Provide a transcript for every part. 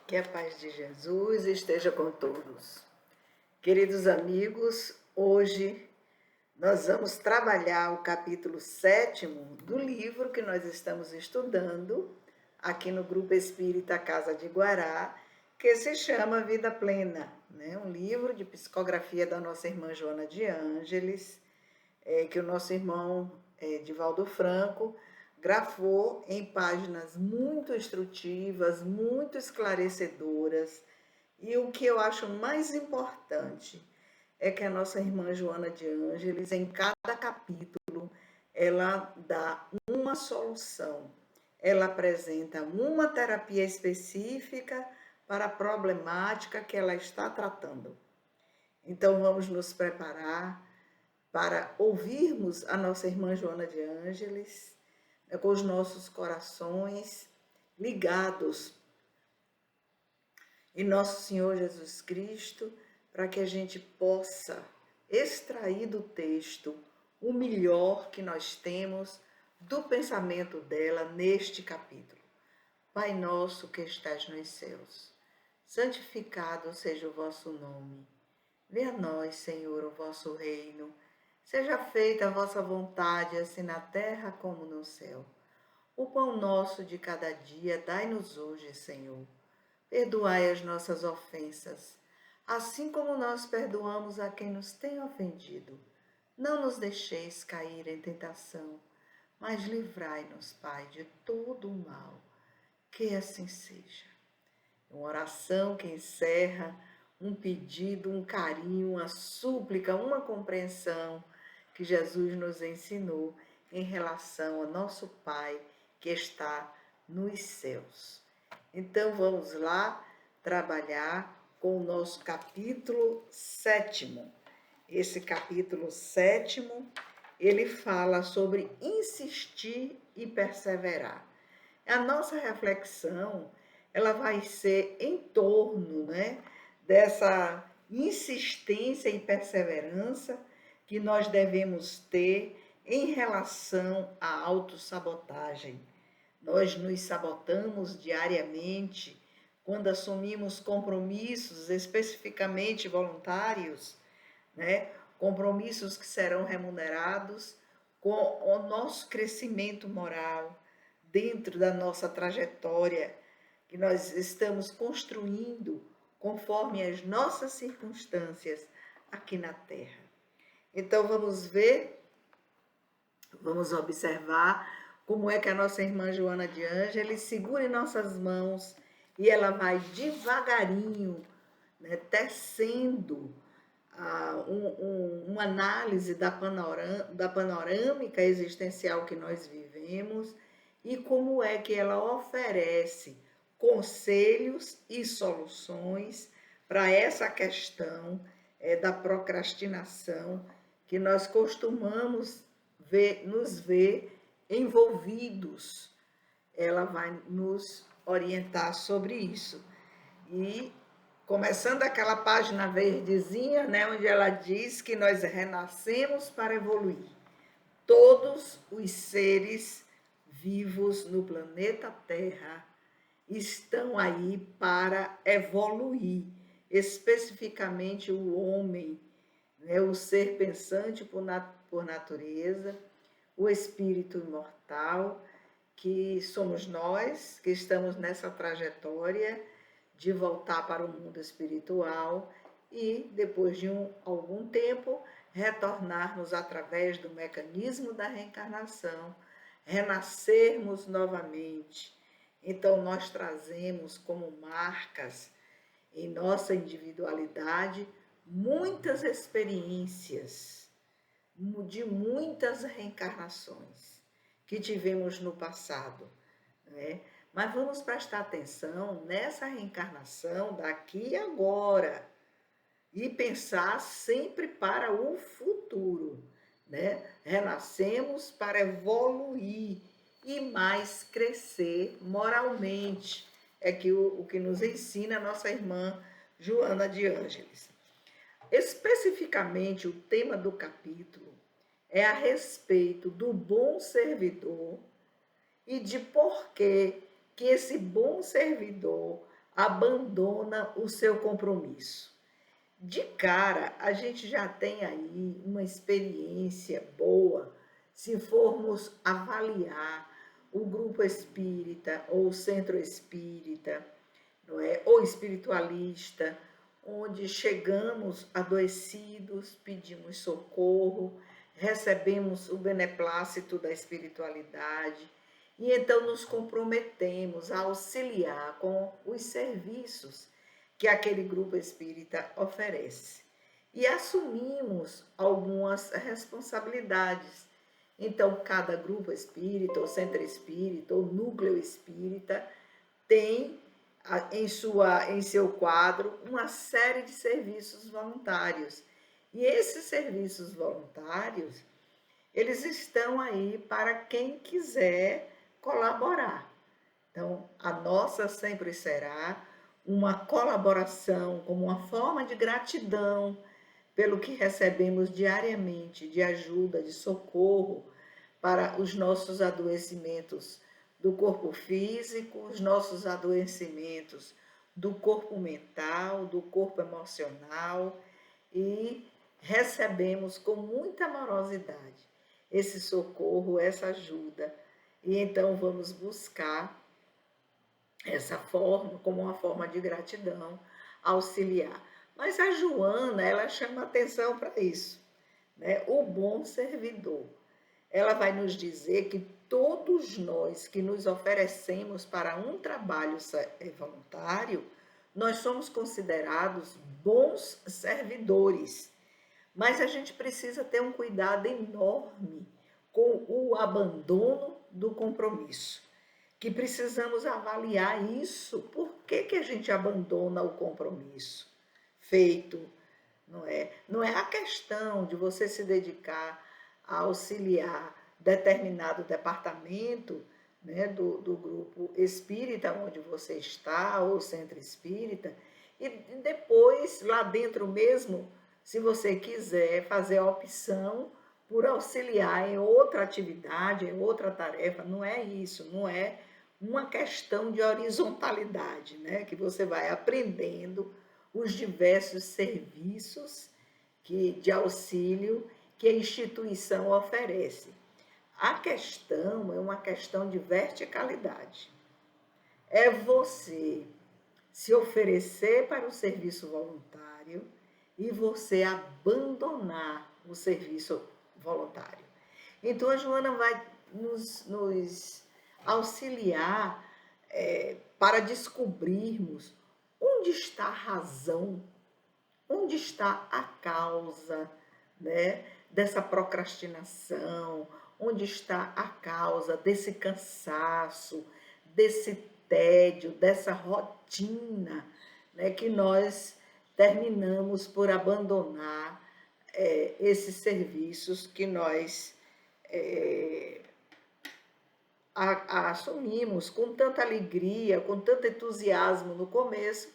Que a paz de Jesus esteja com todos. Queridos amigos, hoje nós vamos trabalhar o capítulo 7º do livro que nós estamos estudando aqui no Grupo Espírita Casa de Guará, que se chama Vida Plena, né? Um livro de psicografia da nossa irmã Joana de Ângeles, que o nosso irmão Divaldo Franco grafou em páginas muito instrutivas, muito esclarecedoras. E o que eu acho mais importante é que a nossa irmã Joana de Ângeles, em cada capítulo, ela dá uma solução. Ela apresenta uma terapia específica para a problemática que ela está tratando. Então, vamos nos preparar para ouvirmos a nossa irmã Joana de Ângeles, com os nossos corações ligados em nosso Senhor Jesus Cristo, para que a gente possa extrair do texto o melhor que nós temos do pensamento dela neste capítulo. Pai nosso que estás nos céus, santificado seja o vosso nome. Venha a nós, Senhor, o vosso reino. Seja feita a vossa vontade, assim na terra como no céu. O pão nosso de cada dia dai-nos hoje, Senhor. Perdoai as nossas ofensas, assim como nós perdoamos a quem nos tem ofendido. Não nos deixeis cair em tentação, mas livrai-nos, Pai, de todo o mal. Que assim seja. Uma oração que encerra um pedido, um carinho, uma súplica, uma compreensão que Jesus nos ensinou em relação ao nosso Pai que está nos céus. Então vamos lá trabalhar com o nosso capítulo 7º. Esse capítulo 7º, ele fala sobre insistir e perseverar. A nossa reflexão, ela vai ser em torno, né, dessa insistência e perseverança que nós devemos ter em relação à autossabotagem. Nós nos sabotamos diariamente quando assumimos compromissos especificamente voluntários, né? Compromissos que serão remunerados com o nosso crescimento moral dentro da nossa trajetória que nós estamos construindo conforme as nossas circunstâncias aqui na Terra. Então vamos ver, vamos observar como é que a nossa irmã Joana de Ângeles segura em nossas mãos e ela vai devagarinho, né, tecendo uma análise da panorâmica existencial que nós vivemos e como é que ela oferece conselhos e soluções para essa questão da procrastinação que nós costumamos nos ver envolvidos. Ela vai nos orientar sobre isso. E começando aquela página verdezinha, né, onde ela diz que nós renascemos para evoluir. Todos os seres vivos no planeta Terra estão aí para evoluir, especificamente o homem, né, o ser pensante por natureza, o espírito imortal, que somos nós, que estamos nessa trajetória de voltar para o mundo espiritual e, depois de algum tempo, retornarmos através do mecanismo da reencarnação, renascermos novamente. Então, nós trazemos como marcas em nossa individualidade muitas experiências de muitas reencarnações que tivemos no passado, né? Mas vamos prestar atenção nessa reencarnação daqui e agora e pensar sempre para o futuro, né? Renascemos para evoluir e mais crescer moralmente. É que o que nos ensina a nossa irmã Joana de Ângeles. Especificamente, o tema do capítulo é a respeito do bom servidor e de por que esse bom servidor, abandona o seu compromisso. De cara, a gente já tem aí uma experiência boa se formos avaliar o grupo espírita ou o centro espírita, não é? Ou espiritualista, onde chegamos adoecidos, pedimos socorro, recebemos o beneplácito da espiritualidade e então nos comprometemos a auxiliar com os serviços que aquele grupo espírita oferece. E assumimos algumas responsabilidades. Então, cada grupo espírita, ou centro espírita, ou núcleo espírita, tem em seu quadro uma série de serviços voluntários. E esses serviços voluntários, eles estão aí para quem quiser colaborar. Então, a nossa sempre será uma colaboração como uma forma de gratidão pelo que recebemos diariamente de ajuda, de socorro para os nossos adoecimentos do corpo físico, os nossos adoecimentos do corpo mental, do corpo emocional, e recebemos com muita amorosidade esse socorro, essa ajuda. E então vamos buscar essa forma como uma forma de gratidão, auxiliar. Mas a Joana, ela chama atenção para isso, né? O bom servidor. Ela vai nos dizer que todos nós que nos oferecemos para um trabalho voluntário, nós somos considerados bons servidores. Mas a gente precisa ter um cuidado enorme com o abandono do compromisso, que precisamos avaliar isso. Por que a gente abandona o compromisso feito? Não é a questão de você se dedicar a auxiliar determinado departamento, né, do grupo espírita onde você está, ou centro espírita, e depois, lá dentro mesmo, se você quiser fazer a opção por auxiliar em outra atividade, em outra tarefa. Não é isso, não é uma questão de horizontalidade, né? Que você vai aprendendo os diversos serviços de auxílio que a instituição oferece. A questão é uma questão de verticalidade. É você se oferecer para o serviço voluntário e você abandonar o serviço voluntário. Então, a Joana vai nos auxiliar para descobrirmos onde está a razão, onde está a causa, né, dessa procrastinação, onde está a causa desse cansaço, desse tédio, dessa rotina, né, que nós terminamos por abandonar esses serviços que nós assumimos com tanta alegria, com tanto entusiasmo no começo,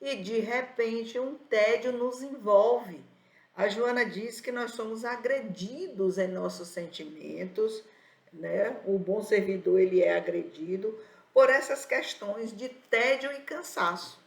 e de repente um tédio nos envolve. A Joana diz que nós somos agredidos em nossos sentimentos, né? O bom servidor, ele é agredido por essas questões de tédio e cansaço.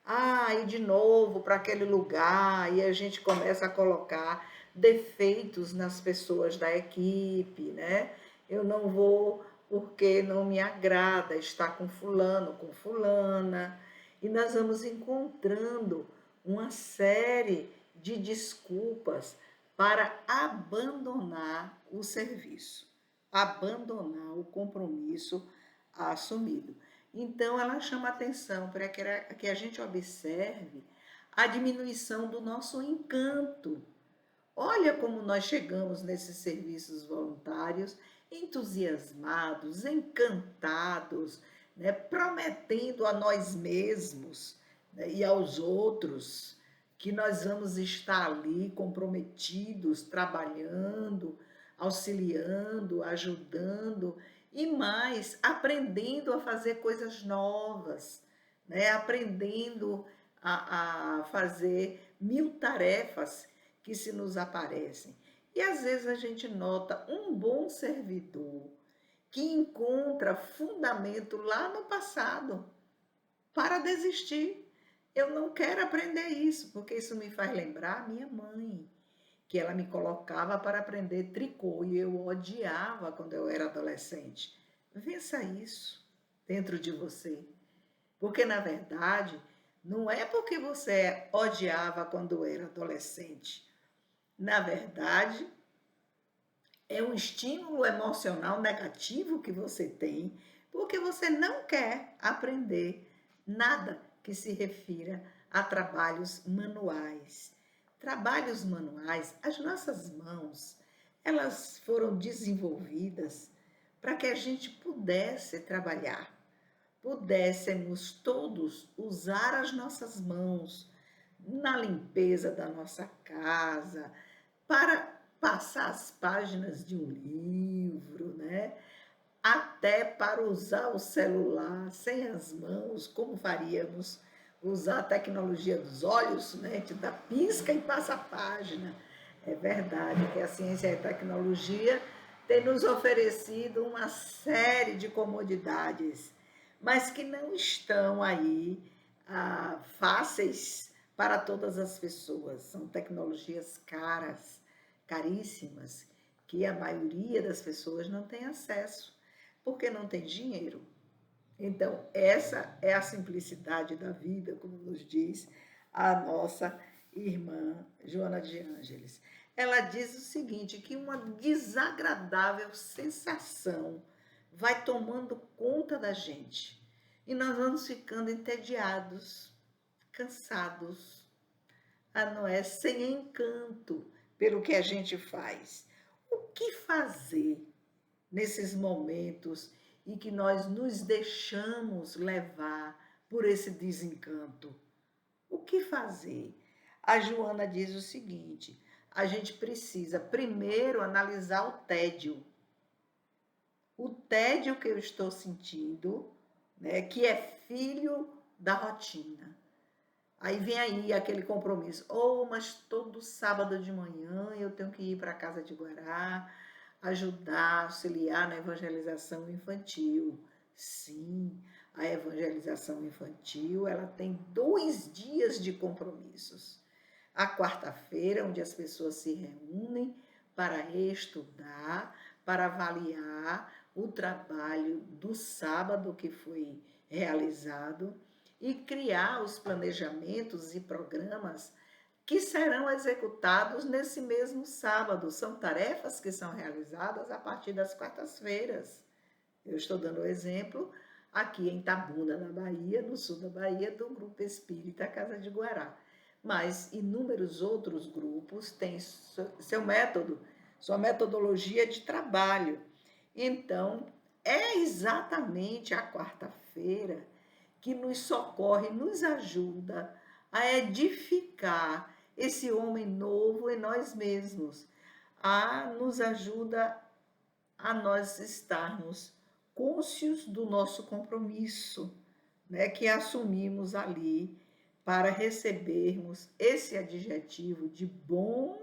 E de novo para aquele lugar, e a gente começa a colocar defeitos nas pessoas da equipe, né? Eu não vou porque não me agrada estar com fulano, com fulana, e nós vamos encontrando uma série de desculpas para abandonar o serviço, abandonar o compromisso assumido. Então, ela chama atenção para que a gente observe a diminuição do nosso encanto. Olha como nós chegamos nesses serviços voluntários entusiasmados, encantados, né, prometendo a nós mesmos, né, e aos outros que nós vamos estar ali comprometidos, trabalhando, auxiliando, ajudando e mais, aprendendo a fazer coisas novas, né, aprendendo a fazer 1000 tarefas que se nos aparecem. E às vezes a gente nota um bom servidor que encontra fundamento lá no passado. para desistir. Eu não quero aprender isso, porque isso me faz lembrar minha mãe, que ela me colocava para aprender tricô e eu odiava quando eu era adolescente. Vença isso dentro de você, porque na verdade não é porque você odiava quando era adolescente. Na verdade, é um estímulo emocional negativo que você tem, porque você não quer aprender nada que se refira a trabalhos manuais. Trabalhos manuais, as nossas mãos, elas foram desenvolvidas para que a gente pudesse trabalhar, pudéssemos todos usar as nossas mãos na limpeza da nossa casa, para passar as páginas de um livro, né? Até para usar o celular sem as mãos, como faríamos usar a tecnologia dos olhos, né? Te dá pisca e passa a página. É verdade que a ciência e a tecnologia têm nos oferecido uma série de comodidades, mas que não estão aí fáceis para todas as pessoas. São tecnologias caras, caríssimas, que a maioria das pessoas não tem acesso, porque não tem dinheiro. Então, essa é a simplicidade da vida, como nos diz a nossa irmã Joana de Ângeles. Ela diz o seguinte, que uma desagradável sensação vai tomando conta da gente e nós vamos ficando entediados, cansados, não é? Sem encanto pelo que a gente faz. O que fazer nesses momentos em que nós nos deixamos levar por esse desencanto? O que fazer? A Joana diz o seguinte, a gente precisa primeiro analisar o tédio. O tédio que eu estou sentindo, né, que é filho da rotina. Aí vem aí aquele compromisso. Mas todo sábado de manhã eu tenho que ir para a Casa de Guará, ajudar, auxiliar na evangelização infantil. Sim, a evangelização infantil, ela tem 2 dias de compromissos. A quarta-feira, onde as pessoas se reúnem para estudar, para avaliar o trabalho do sábado que foi realizado e criar os planejamentos e programas que serão executados nesse mesmo sábado. São tarefas que são realizadas a partir das quartas-feiras. Eu estou dando o exemplo aqui em Itabuna, na Bahia, no sul da Bahia, do Grupo Espírita Casa de Guará. Mas inúmeros outros grupos têm seu método, sua metodologia de trabalho. Então, é exatamente a quarta-feira que nos socorre, nos ajuda a edificar esse homem novo em nós mesmos, nos ajuda a nós estarmos cônscios do nosso compromisso, né, que assumimos ali para recebermos esse adjetivo de bom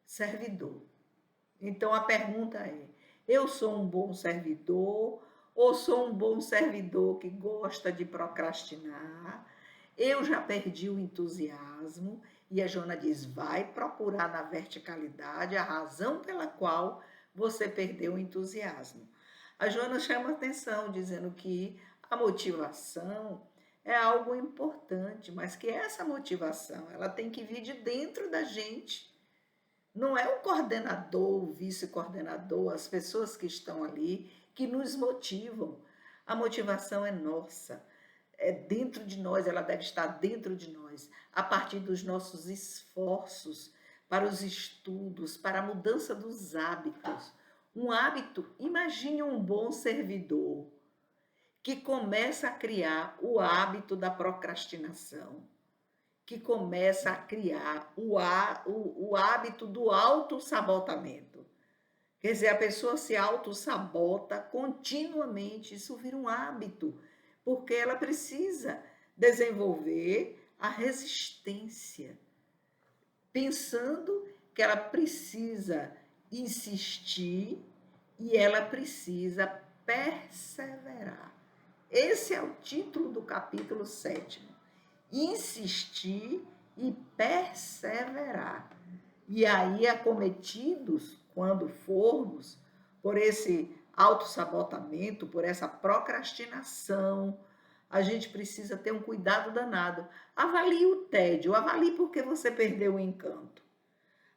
servidor. Então a pergunta é: eu sou um bom servidor ou sou um bom servidor que gosta de procrastinar? Eu já perdi o entusiasmo e a Joana diz: vai procurar na verticalidade a razão pela qual você perdeu o entusiasmo. A Joana chama atenção dizendo que a motivação é algo importante, mas que essa motivação ela tem que vir de dentro da gente. Não é o coordenador, o vice-coordenador, as pessoas que estão ali que nos motivam. A motivação é nossa, é dentro de nós, ela deve estar dentro de nós, a partir dos nossos esforços para os estudos, para a mudança dos hábitos. Um hábito, imagine um bom servidor que começa a criar o hábito da procrastinação, que começa a criar o hábito do autossabotamento. Quer dizer, a pessoa se autossabota continuamente, isso vira um hábito, porque ela precisa desenvolver a resistência, pensando que ela precisa insistir e ela precisa perseverar. Esse é o título do capítulo 7º. Insistir e perseverar. E aí, acometidos, quando formos, por esse autossabotamento, por essa procrastinação, a gente precisa ter um cuidado danado. Avalie o tédio, avalie porque você perdeu o encanto.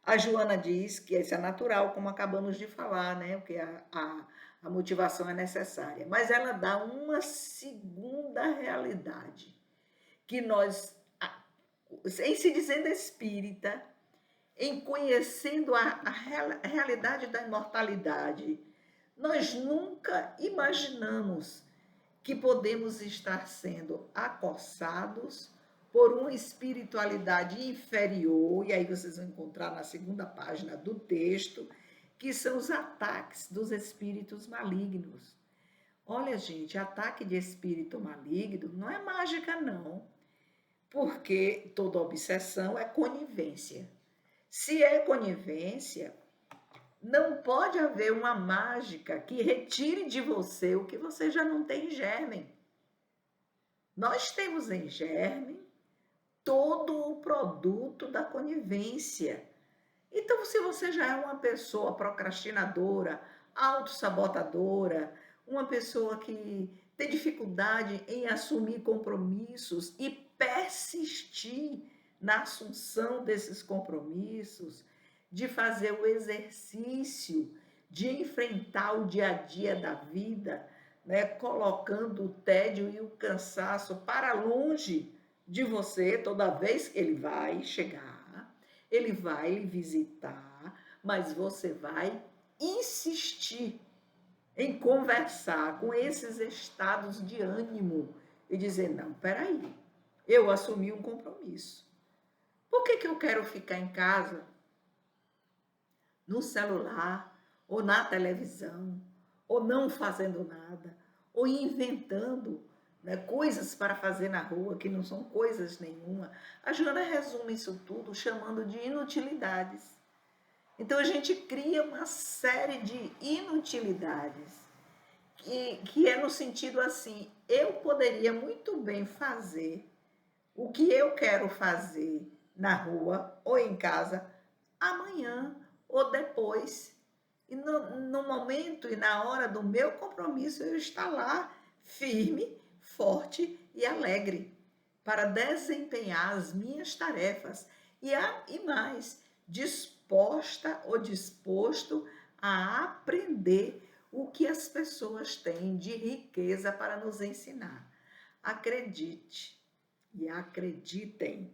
A Joana diz que isso é natural, como acabamos de falar, né? Porque a motivação é necessária. Mas ela dá uma segunda realidade, que nós, em se dizendo espírita, em conhecendo a realidade da imortalidade, nós nunca imaginamos que podemos estar sendo acossados por uma espiritualidade inferior, e aí vocês vão encontrar na segunda página do texto, que são os ataques dos espíritos malignos. Olha, gente, ataque de espírito maligno não é mágica, não, porque toda obsessão é conivência. Se é conivência, não pode haver uma mágica que retire de você o que você já não tem em germe. Nós temos em germe todo o produto da conivência. Então, se você já é uma pessoa procrastinadora, autossabotadora, uma pessoa que tem dificuldade em assumir compromissos e persistir na assunção desses compromissos, de fazer o exercício, de enfrentar o dia a dia da vida, né, colocando o tédio e o cansaço para longe de você, toda vez que ele vai chegar, ele vai lhe visitar, mas você vai insistir em conversar com esses estados de ânimo e dizer, não, peraí, eu assumi um compromisso. Por que eu quero ficar em casa, no celular, ou na televisão, ou não fazendo nada, ou inventando, né, coisas para fazer na rua que não são coisas nenhuma? A Joana resume isso tudo chamando de inutilidades. Então a gente cria uma série de inutilidades, que é no sentido assim, eu poderia muito bem fazer o que eu quero fazer na rua ou em casa amanhã ou depois. E no momento e na hora do meu compromisso, eu estar lá firme, forte e alegre para desempenhar as minhas tarefas. E mais, disposta ou disposto a aprender o que as pessoas têm de riqueza para nos ensinar. Acredite e acreditem,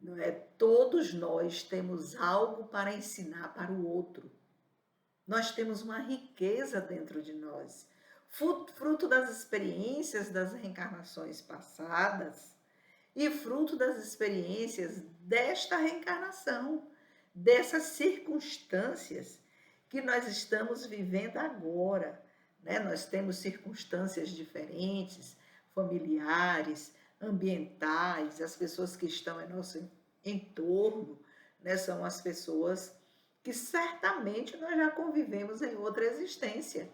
não é? Todos nós temos algo para ensinar para o outro. Nós temos uma riqueza dentro de nós, fruto das experiências das reencarnações passadas e fruto das experiências desta reencarnação, dessas circunstâncias que nós estamos vivendo agora, né? Nós temos circunstâncias diferentes, familiares, ambientais, as pessoas que estão em nosso entorno, né? São as pessoas que certamente nós já convivemos em outra existência.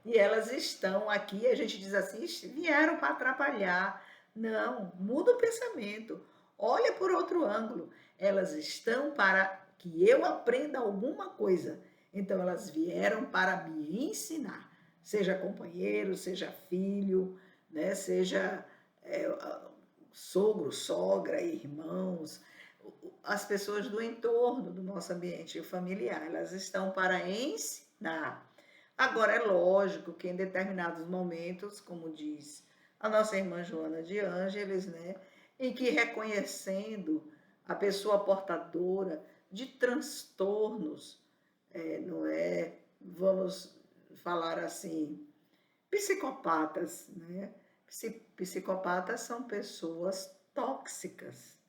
E elas estão aqui, a gente diz assim, vieram para atrapalhar. Não, muda o pensamento, olha por outro ângulo. Elas estão para que eu aprenda alguma coisa. Então, elas vieram para me ensinar, seja companheiro, seja filho, né? Seja sogro, sogra, irmãos, as pessoas do entorno do nosso ambiente familiar, elas estão para ensinar. Agora, é lógico que em determinados momentos, como diz a nossa irmã Joana de Ângeles, né, em que reconhecendo a pessoa portadora de transtornos, não é, vamos falar assim, psicopatas, né? Psicopatas são pessoas tóxicas,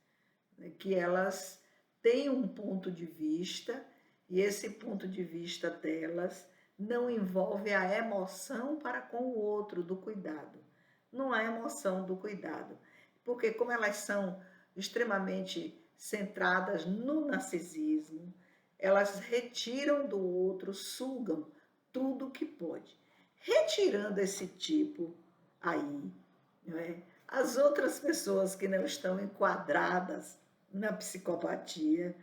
né? Que elas têm um ponto de vista e esse ponto de vista delas não envolve a emoção para com o outro do cuidado. Não há emoção do cuidado, porque como elas são extremamente centradas no narcisismo, elas retiram do outro, sugam tudo que pode. Retirando esse tipo aí, não é? As outras pessoas que não estão enquadradas na psicopatia,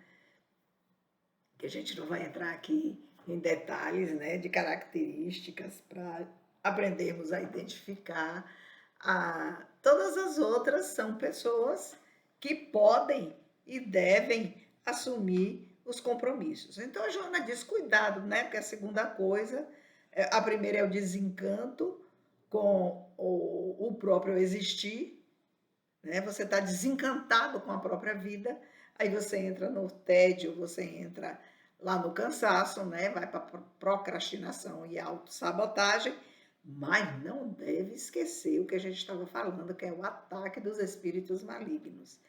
que a gente não vai entrar aqui em detalhes, né, de características para aprendermos a identificar, todas as outras são pessoas que podem e devem assumir os compromissos. Então a Joana diz, cuidado, né? Porque a segunda coisa, a primeira é o desencanto com o próprio existir, né? Você está desencantado com a própria vida, aí você entra no tédio, você entra lá no cansaço, né? Vai para procrastinação e autossabotagem, mas não deve esquecer o que a gente estava falando, que é o ataque dos espíritos malignos.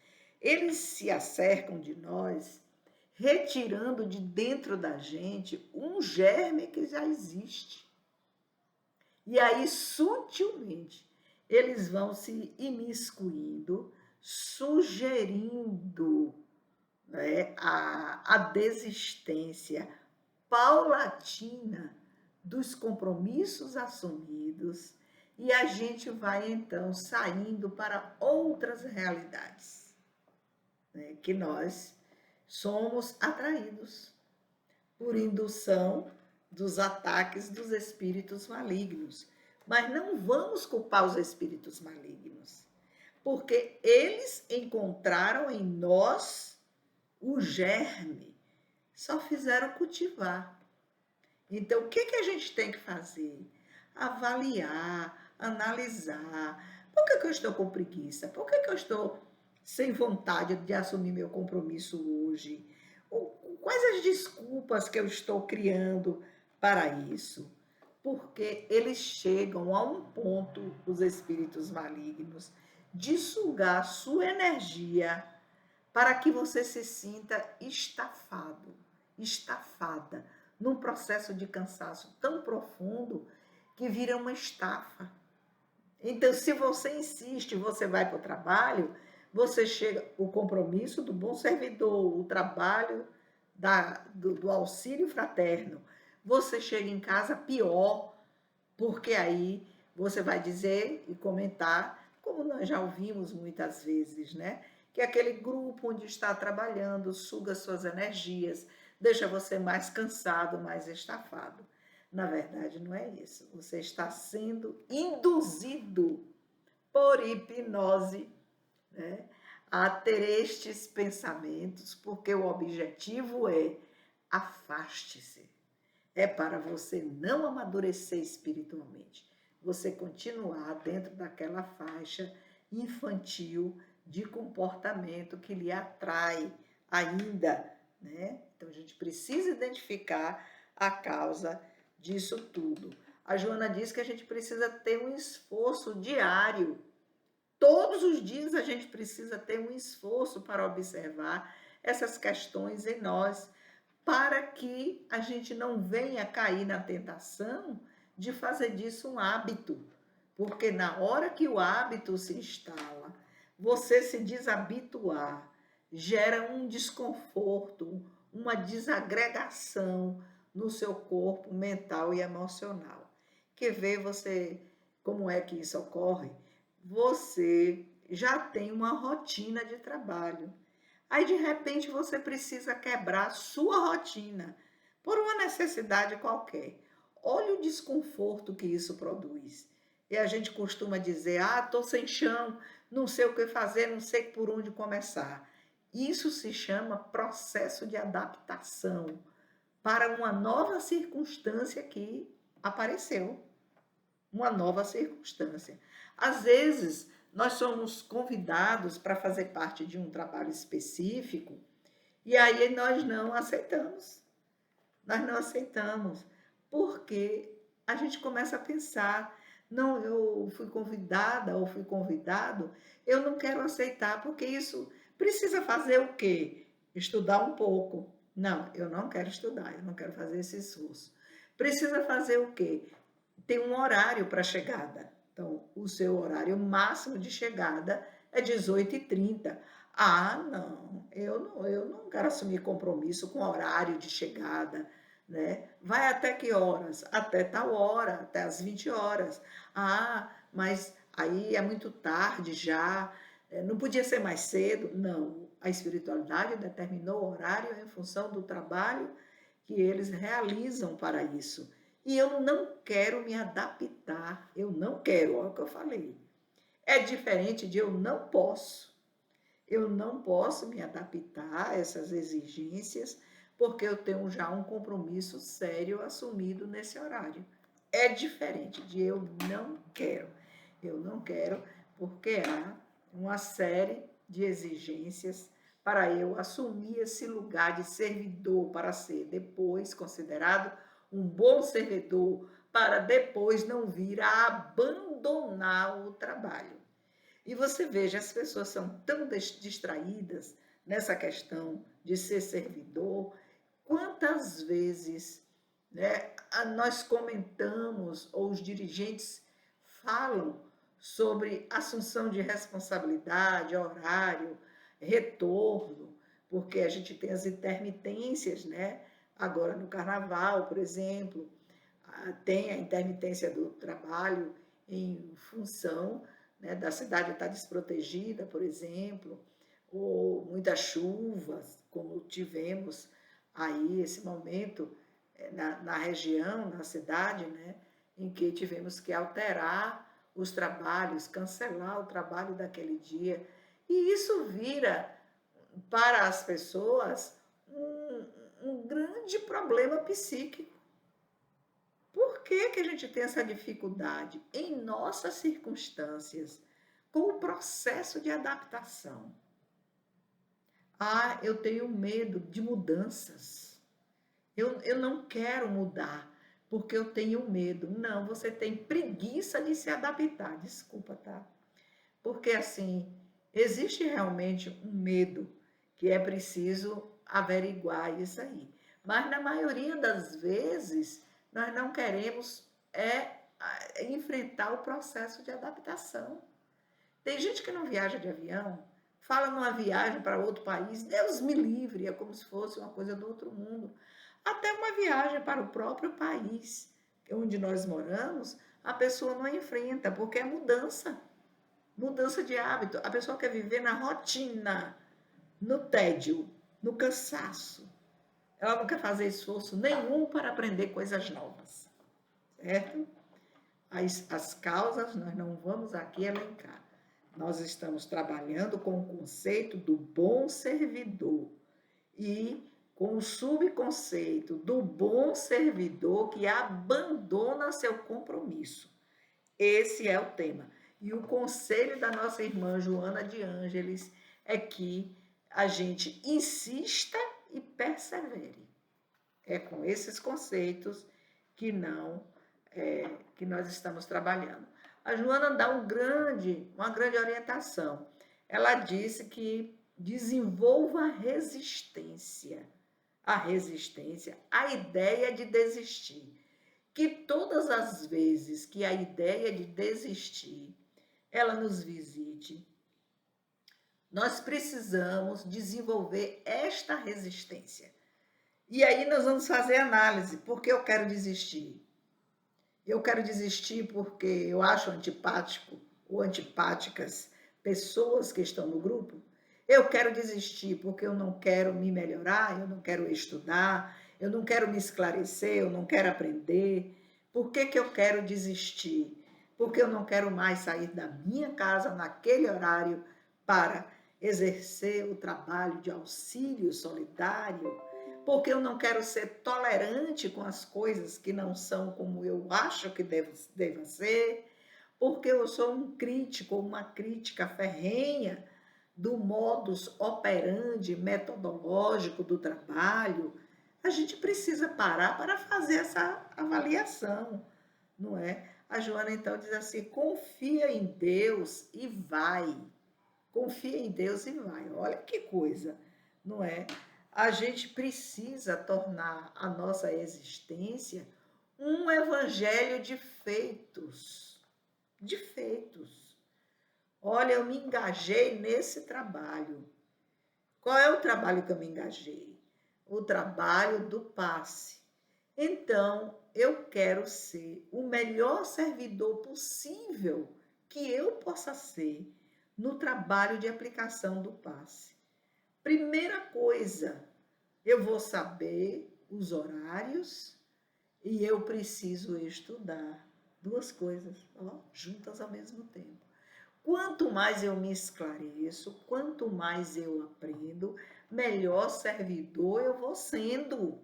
Eles se acercam de nós, retirando de dentro da gente um germe que já existe. E aí, sutilmente, eles vão se imiscuindo, sugerindo, né, a desistência paulatina dos compromissos assumidos, e a gente vai então saindo para outras realidades, né, que nós somos atraídos por indução dos ataques dos espíritos malignos. Mas não vamos culpar os espíritos malignos, porque eles encontraram em nós o germe, só fizeram cultivar. Então, o que a gente tem que fazer? Avaliar, analisar. Por que eu estou com preguiça? Por que eu estou sem vontade de assumir meu compromisso hoje? Quais as desculpas que eu estou criando para isso? Porque eles chegam a um ponto, os espíritos malignos, de sugar sua energia para que você se sinta estafado, estafada, num processo de cansaço tão profundo que vira uma estafa. Então, se você insiste, você vai para o trabalho, você chega, o compromisso do bom servidor, o trabalho do auxílio fraterno, você chega em casa pior, porque aí você vai dizer e comentar, como nós já ouvimos muitas vezes, né? Que aquele grupo onde está trabalhando suga suas energias, deixa você mais cansado, mais estafado. Na verdade, não é isso. Você está sendo induzido por hipnose, né, a ter estes pensamentos, porque o objetivo é afaste-se. É para você não amadurecer espiritualmente, você continuar dentro daquela faixa infantil de comportamento que lhe atrai ainda, né? Então a gente precisa identificar a causa disso tudo. A Joana diz que a gente precisa ter um esforço diário. Todos os dias a gente precisa ter um esforço para observar essas questões em nós, para que a gente não venha cair na tentação de fazer disso um hábito. Porque na hora que o hábito se instala, você se desabituar, gera um desconforto, uma desagregação no seu corpo mental e emocional. Quer ver você como é que isso ocorre? Você já tem uma rotina de trabalho. Aí, de repente, você precisa quebrar sua rotina por uma necessidade qualquer. Olha o desconforto que isso produz. E a gente costuma dizer, estou sem chão, não sei o que fazer, não sei por onde começar. Isso se chama processo de adaptação para uma nova circunstância que apareceu. Uma nova circunstância. Às vezes, nós somos convidados para fazer parte de um trabalho específico e aí nós não aceitamos. Nós não aceitamos, porque a gente começa a pensar, não, eu fui convidada ou fui convidado, eu não quero aceitar, porque isso precisa fazer o quê? Estudar um pouco. Não, eu não quero estudar, eu não quero fazer esse esforço. Precisa fazer o quê? Tem um horário para chegada. Então, o seu horário máximo de chegada é 18h30. Não, eu não quero assumir compromisso com horário de chegada, né? Vai até que horas? Até tal hora, até as 20 horas. mas aí é muito tarde já, não podia ser mais cedo. Não, a espiritualidade determinou o horário em função do trabalho que eles realizam para isso. E eu não quero me adaptar, eu não quero, olha o que eu falei. É diferente de eu não posso. Eu não posso me adaptar a essas exigências, porque eu tenho já um compromisso sério assumido nesse horário. É diferente de eu não quero. Eu não quero porque há uma série de exigências para eu assumir esse lugar de servidor, para ser depois considerado um bom servidor, para depois não vir a abandonar o trabalho. E você veja, as pessoas são tão distraídas nessa questão de ser servidor. Quantas vezes, né, nós comentamos, ou os dirigentes falam sobre assunção de responsabilidade, horário, retorno, porque a gente tem as intermitências, né? Agora no carnaval, por exemplo, tem a intermitência do trabalho em função, né, da cidade estar desprotegida, por exemplo, ou muitas chuvas, como tivemos aí esse momento na região, na cidade, né, em que tivemos que alterar os trabalhos, cancelar o trabalho daquele dia. E isso vira para as pessoas um grande problema psíquico. Por que que a gente tem essa dificuldade em nossas circunstâncias com o processo de adaptação? Ah, eu tenho medo de mudanças. Eu não quero mudar porque eu tenho medo. Não, você tem preguiça de se adaptar. Desculpa, tá? Porque assim, existe realmente um medo que é preciso averiguar isso aí. Mas na maioria das vezes, nós não queremos enfrentar o processo de adaptação. Tem gente que não viaja de avião, fala numa viagem para outro país, Deus me livre, é como se fosse uma coisa do outro mundo. Até uma viagem para o próprio país onde nós moramos, a pessoa não enfrenta, porque é mudança. Mudança de hábito. A pessoa quer viver na rotina, no tédio, no cansaço. Ela não quer fazer esforço nenhum para aprender coisas novas. Certo? As causas nós não vamos aqui elencar. Nós estamos trabalhando com o conceito do bom servidor e com o subconceito do bom servidor que abandona seu compromisso. Esse é o tema. E o conselho da nossa irmã Joana de Ângeles é que a gente insista e persevere. É com esses conceitos que nós estamos trabalhando. A Joana dá uma grande orientação. Ela disse que desenvolva a resistência. A resistência, a ideia de desistir. Que todas as vezes que a ideia de desistir, ela nos visite, nós precisamos desenvolver esta resistência. E aí nós vamos fazer análise. Por que eu quero desistir? Eu quero desistir porque eu acho antipático ou antipáticas pessoas que estão no grupo. Eu quero desistir porque eu não quero me melhorar, eu não quero estudar, eu não quero me esclarecer, eu não quero aprender. Por que que eu quero desistir? Porque eu não quero mais sair da minha casa naquele horário para exercer o trabalho de auxílio solidário, porque eu não quero ser tolerante com as coisas que não são como eu acho que devem ser, porque eu sou um crítico, uma crítica ferrenha do modus operandi metodológico do trabalho. A gente precisa parar para fazer essa avaliação, não é? A Joana então diz assim: confia em Deus e vai. Confia em Deus e vai. Olha que coisa, não é? A gente precisa tornar a nossa existência um evangelho de feitos. De feitos. Olha, eu me engajei nesse trabalho. Qual é o trabalho que eu me engajei? O trabalho do passe. Então, eu quero ser o melhor servidor possível que eu possa ser no trabalho de aplicação do passe? Primeira coisa, eu vou saber os horários e eu preciso estudar. Duas coisas, ó, juntas ao mesmo tempo. Quanto mais eu me esclareço, quanto mais eu aprendo, melhor servidor eu vou sendo.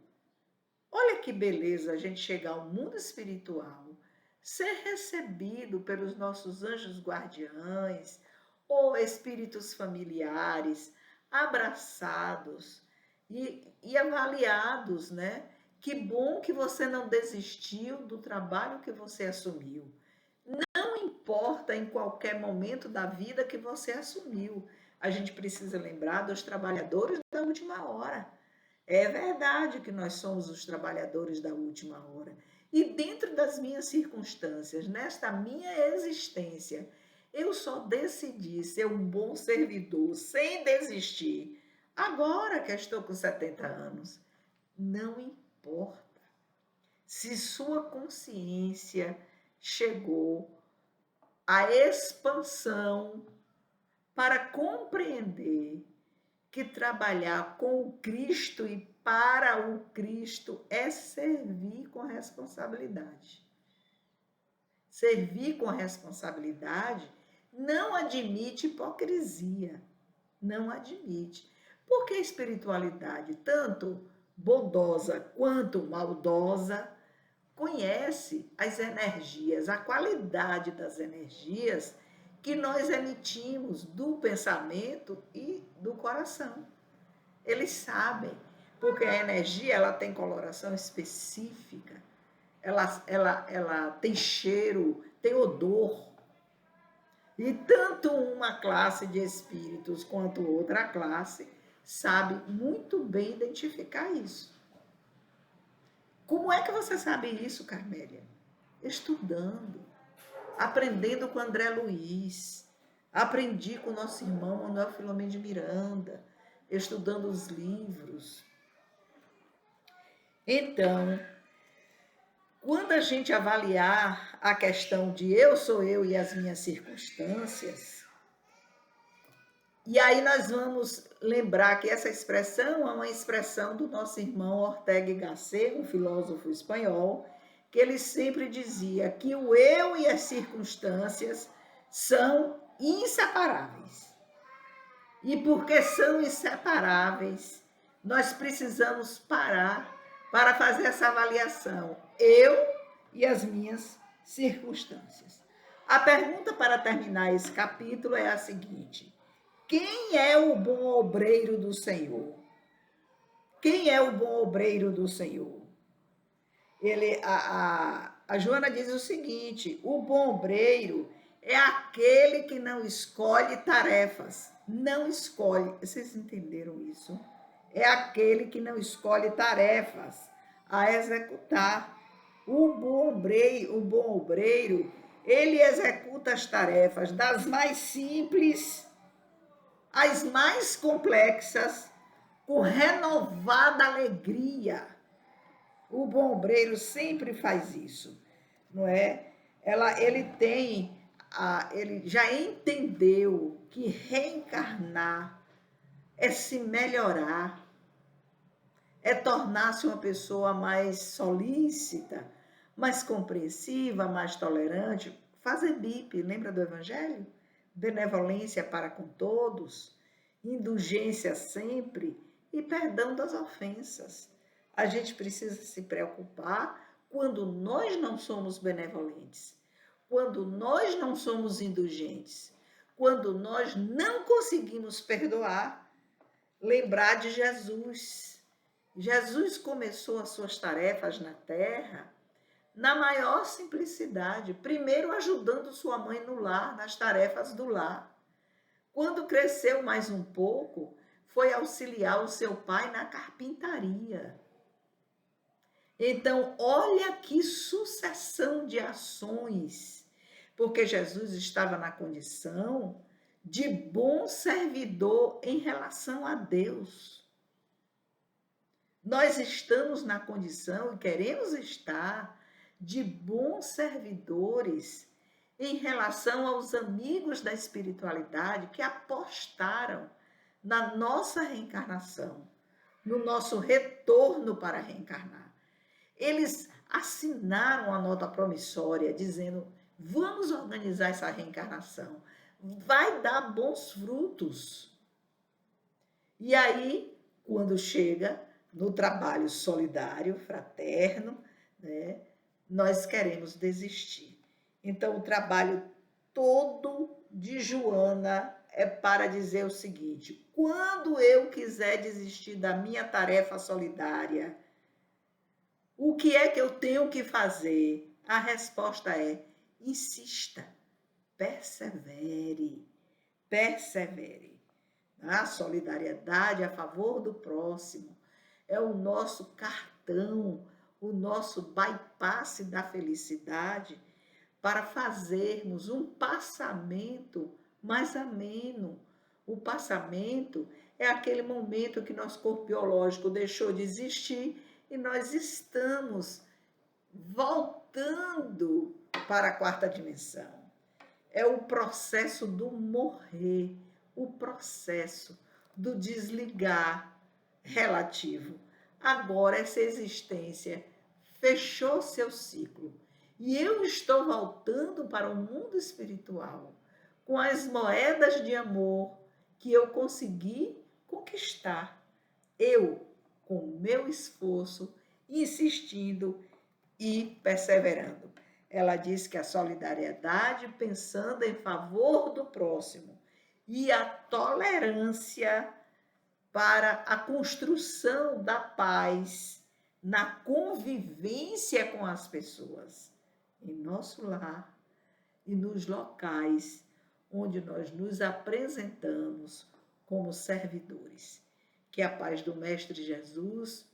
Olha que beleza a gente chegar ao mundo espiritual, ser recebido pelos nossos anjos guardiães ou espíritos familiares, abraçados e avaliados, né? Que bom que você não desistiu do trabalho que você assumiu. Não importa em qualquer momento da vida que você assumiu. A gente precisa lembrar dos trabalhadores da última hora. É verdade que nós somos os trabalhadores da última hora. E dentro das minhas circunstâncias, nesta minha existência, eu só decidi ser um bom servidor, sem desistir. Agora que eu estou com 70 anos, não importa. Se sua consciência chegou à expansão para compreender que trabalhar com o Cristo e para o Cristo é servir com responsabilidade. Servir com responsabilidade não admite hipocrisia, não admite. Porque a espiritualidade, tanto bondosa quanto maldosa, conhece as energias, a qualidade das energias que nós emitimos do pensamento e do coração. Eles sabem, porque a energia ela tem coloração específica, ela tem cheiro, tem odor. E tanto uma classe de espíritos quanto outra classe sabe muito bem identificar isso. Como é que você sabe isso, Carmélia? Estudando, aprendendo com André Luiz, aprendi com nosso irmão Manuel Filomeno de Miranda, estudando os livros. Então, quando a gente avaliar a questão de eu sou eu e as minhas circunstâncias, e aí nós vamos lembrar que essa expressão é uma expressão do nosso irmão Ortega y Gasset, um filósofo espanhol, que ele sempre dizia que o eu e as circunstâncias são inseparáveis. E porque são inseparáveis, nós precisamos parar para fazer essa avaliação, eu e as minhas circunstâncias. A pergunta para terminar esse capítulo é a seguinte: quem é o bom obreiro do Senhor? Quem é o bom obreiro do Senhor? A Joana diz o seguinte: o bom obreiro é aquele que não escolhe tarefas. Não escolhe. Vocês entenderam isso? É aquele que não escolhe tarefas a executar. O bom obreiro, ele executa as tarefas das mais simples às mais complexas, com renovada alegria. O bom obreiro sempre faz isso, não é? Ele já entendeu que reencarnar é se melhorar, é tornar-se uma pessoa mais solícita, mais compreensiva, mais tolerante. Fazer BIP, lembra do Evangelho? Benevolência para com todos, indulgência sempre e perdão das ofensas. A gente precisa se preocupar quando nós não somos benevolentes, quando nós não somos indulgentes, quando nós não conseguimos perdoar. Lembrar de Jesus. Jesus começou as suas tarefas na terra na maior simplicidade, primeiro ajudando sua mãe no lar, nas tarefas do lar. Quando cresceu mais um pouco, foi auxiliar o seu pai na carpintaria. Então, olha que sucessão de ações, porque Jesus estava na condição de bom servidor em relação a Deus. Nós estamos na condição e queremos estar de bons servidores em relação aos amigos da espiritualidade que apostaram na nossa reencarnação, no nosso retorno para reencarnar. Eles assinaram a nota promissória dizendo: vamos organizar essa reencarnação, vai dar bons frutos. E aí, quando chega no trabalho solidário, fraterno, né, nós queremos desistir. Então, o trabalho todo de Joana é para dizer o seguinte: quando eu quiser desistir da minha tarefa solidária, o que é que eu tenho que fazer? A resposta é: insista, persevere, persevere. A solidariedade a favor do próximo é o nosso cartão, o nosso bypass da felicidade para fazermos um passamento mais ameno. O passamento é aquele momento que nosso corpo biológico deixou de existir e nós estamos voltando para a quarta dimensão. É o processo do morrer, o processo do desligar relativo. Agora essa existência fechou seu ciclo e eu estou voltando para o mundo espiritual com as moedas de amor que eu consegui conquistar. Eu, com o meu esforço, insistindo e perseverando. Ela diz que a solidariedade pensando em favor do próximo e a tolerância para a construção da paz na convivência com as pessoas, em nosso lar e nos locais onde nós nos apresentamos como servidores. Que a paz do Mestre Jesus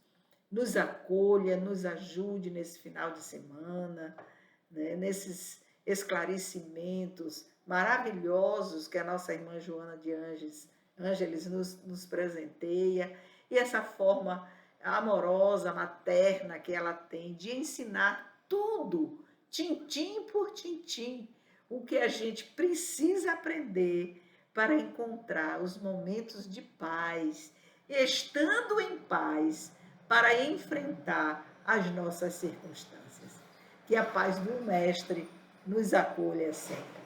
nos acolha, nos ajude nesse final de semana, né, nesses esclarecimentos maravilhosos que a nossa irmã Joana de Ângeles nos presenteia, e essa forma amorosa, materna que ela tem de ensinar tudo, tintim por tintim, o que a gente precisa aprender para encontrar os momentos de paz, e estando em paz, para enfrentar as nossas circunstâncias. Que a paz do Mestre nos acolha sempre.